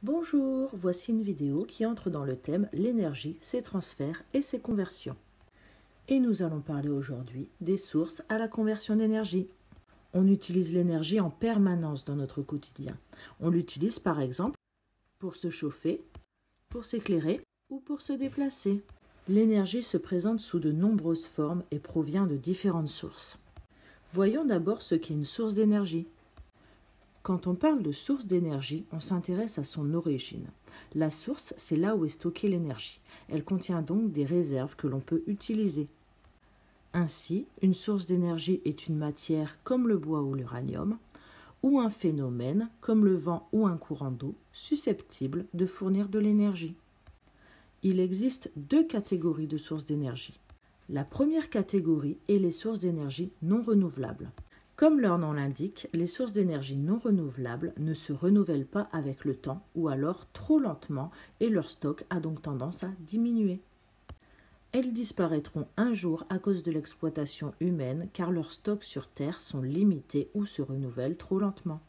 Bonjour, voici une vidéo qui entre dans le thème l'énergie, ses transferts et ses conversions. Et nous allons parler aujourd'hui des sources à la conversion d'énergie. On utilise l'énergie en permanence dans notre quotidien. On l'utilise par exemple pour se chauffer, pour s'éclairer ou pour se déplacer. L'énergie se présente sous de nombreuses formes et provient de différentes sources. Voyons d'abord ce qu'est une source d'énergie. Quand on parle de source d'énergie, on s'intéresse à son origine. La source, c'est là où est stockée l'énergie. Elle contient donc des réserves que l'on peut utiliser. Ainsi, une source d'énergie est une matière comme le bois ou l'uranium, ou un phénomène comme le vent ou un courant d'eau, susceptible de fournir de l'énergie. Il existe deux catégories de sources d'énergie. La première catégorie est les sources d'énergie non renouvelables. Comme leur nom l'indique, les sources d'énergie non renouvelables ne se renouvellent pas avec le temps ou alors trop lentement et leur stock a donc tendance à diminuer. Elles disparaîtront un jour à cause de l'exploitation humaine car leurs stocks sur Terre sont limités ou se renouvellent trop lentement.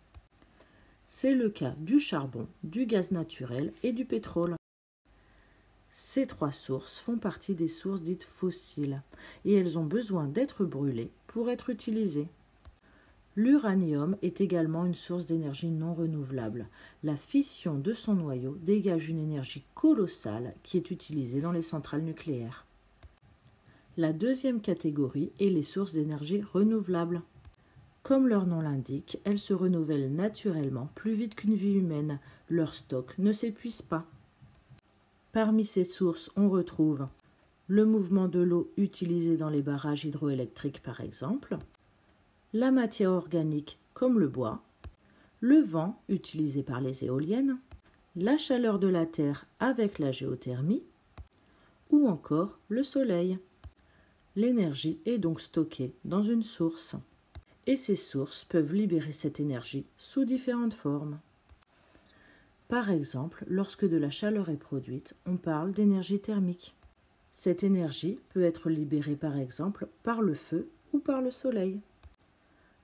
C'est le cas du charbon, du gaz naturel et du pétrole. Ces trois sources font partie des sources dites fossiles et elles ont besoin d'être brûlées pour être utilisées. L'uranium est également une source d'énergie non renouvelable. La fission de son noyau dégage une énergie colossale qui est utilisée dans les centrales nucléaires. La deuxième catégorie est les sources d'énergie renouvelables. Comme leur nom l'indique, elles se renouvellent naturellement plus vite qu'une vie humaine. Leur stock ne s'épuise pas. Parmi ces sources, on retrouve le mouvement de l'eau utilisé dans les barrages hydroélectriques par exemple, la matière organique comme le bois, le vent utilisé par les éoliennes, la chaleur de la terre avec la géothermie ou encore le soleil. L'énergie est donc stockée dans une source et ces sources peuvent libérer cette énergie sous différentes formes. Par exemple, lorsque de la chaleur est produite, on parle d'énergie thermique. Cette énergie peut être libérée par exemple par le feu ou par le soleil.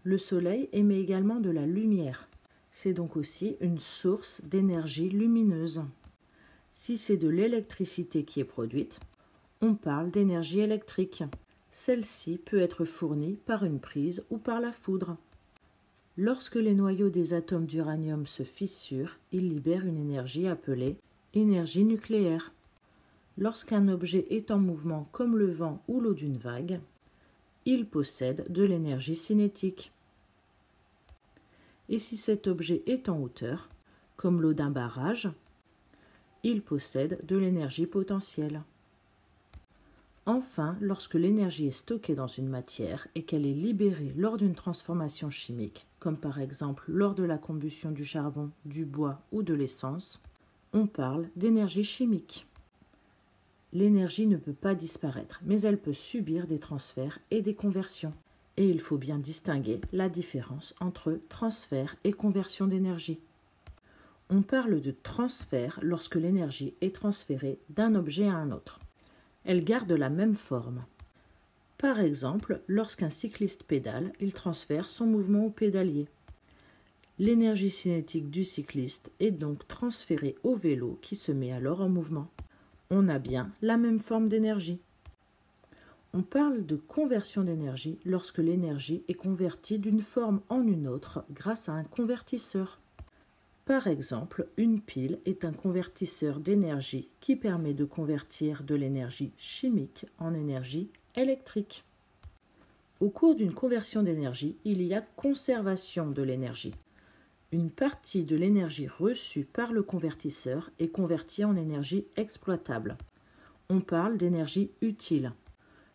Le soleil émet également de la lumière. C'est donc aussi une source d'énergie lumineuse. Si c'est de l'électricité qui est produite, on parle d'énergie électrique. Celle-ci peut être fournie par une prise ou par la foudre. Lorsque les noyaux des atomes d'uranium se fissurent, ils libèrent une énergie appelée énergie nucléaire. Lorsqu'un objet est en mouvement comme le vent ou l'eau d'une vague, il possède de l'énergie cinétique. Et si cet objet est en hauteur, comme l'eau d'un barrage, il possède de l'énergie potentielle. Enfin, lorsque l'énergie est stockée dans une matière et qu'elle est libérée lors d'une transformation chimique, comme par exemple lors de la combustion du charbon, du bois ou de l'essence, on parle d'énergie chimique. L'énergie ne peut pas disparaître, mais elle peut subir des transferts et des conversions. Et il faut bien distinguer la différence entre transfert et conversion d'énergie. On parle de transfert lorsque l'énergie est transférée d'un objet à un autre. Elle garde la même forme. Par exemple, lorsqu'un cycliste pédale, il transfère son mouvement au pédalier. L'énergie cinétique du cycliste est donc transférée au vélo qui se met alors en mouvement. On a bien la même forme d'énergie. On parle de conversion d'énergie lorsque l'énergie est convertie d'une forme en une autre grâce à un convertisseur. Par exemple, une pile est un convertisseur d'énergie qui permet de convertir de l'énergie chimique en énergie électrique. Au cours d'une conversion d'énergie, il y a conservation de l'énergie. Une partie de l'énergie reçue par le convertisseur est convertie en énergie exploitable. On parle d'énergie utile.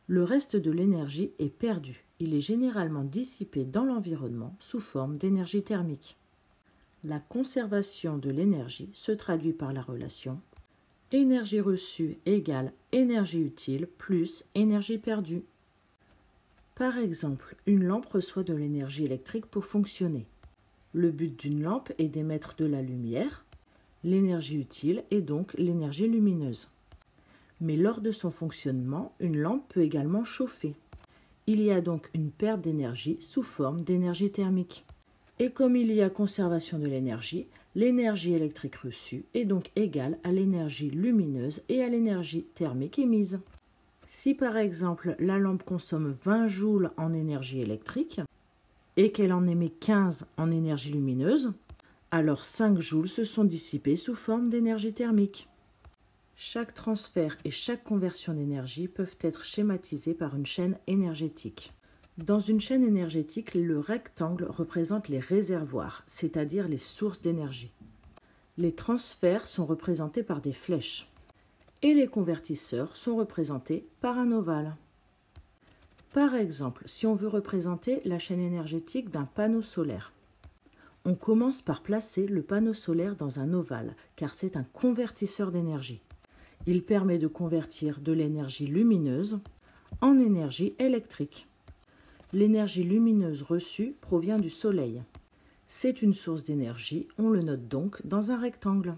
Le reste de l'énergie est perdu. Il est généralement dissipé dans l'environnement sous forme d'énergie thermique. La conservation de l'énergie se traduit par la relation énergie reçue égale énergie utile plus énergie perdue. Par exemple, une lampe reçoit de l'énergie électrique pour fonctionner. Le but d'une lampe est d'émettre de la lumière. L'énergie utile est donc l'énergie lumineuse. Mais lors de son fonctionnement, une lampe peut également chauffer. Il y a donc une perte d'énergie sous forme d'énergie thermique. Et comme il y a conservation de l'énergie, L'énergie électrique reçue est donc égale à l'énergie lumineuse et à l'énergie thermique émise. Si par exemple la lampe consomme 20 joules en énergie électrique et qu'elle en émet 15 en énergie lumineuse, alors 5 joules se sont dissipés sous forme d'énergie thermique. Chaque transfert et chaque conversion d'énergie peuvent être schématisés par une chaîne énergétique. Dans une chaîne énergétique, le rectangle représente les réservoirs, c'est-à-dire les sources d'énergie. Les transferts sont représentés par des flèches et les convertisseurs sont représentés par un ovale. Par exemple, si on veut représenter la chaîne énergétique d'un panneau solaire, on commence par placer le panneau solaire dans un ovale, car c'est un convertisseur d'énergie. Il permet de convertir de l'énergie lumineuse en énergie électrique. L'énergie lumineuse reçue provient du soleil. C'est une source d'énergie, on le note donc dans un rectangle.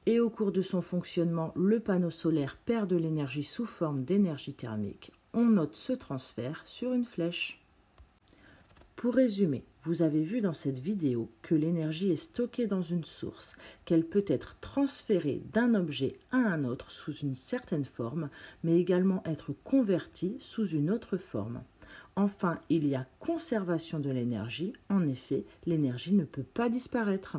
Et au cours de son fonctionnement, le panneau solaire perd de l'énergie sous forme d'énergie thermique. On note ce transfert sur une flèche. Pour résumer, vous avez vu dans cette vidéo que l'énergie est stockée dans une source, qu'elle peut être transférée d'un objet à un autre sous une certaine forme, mais également être convertie sous une autre forme. Enfin, il y a conservation de l'énergie. En effet, l'énergie ne peut pas disparaître.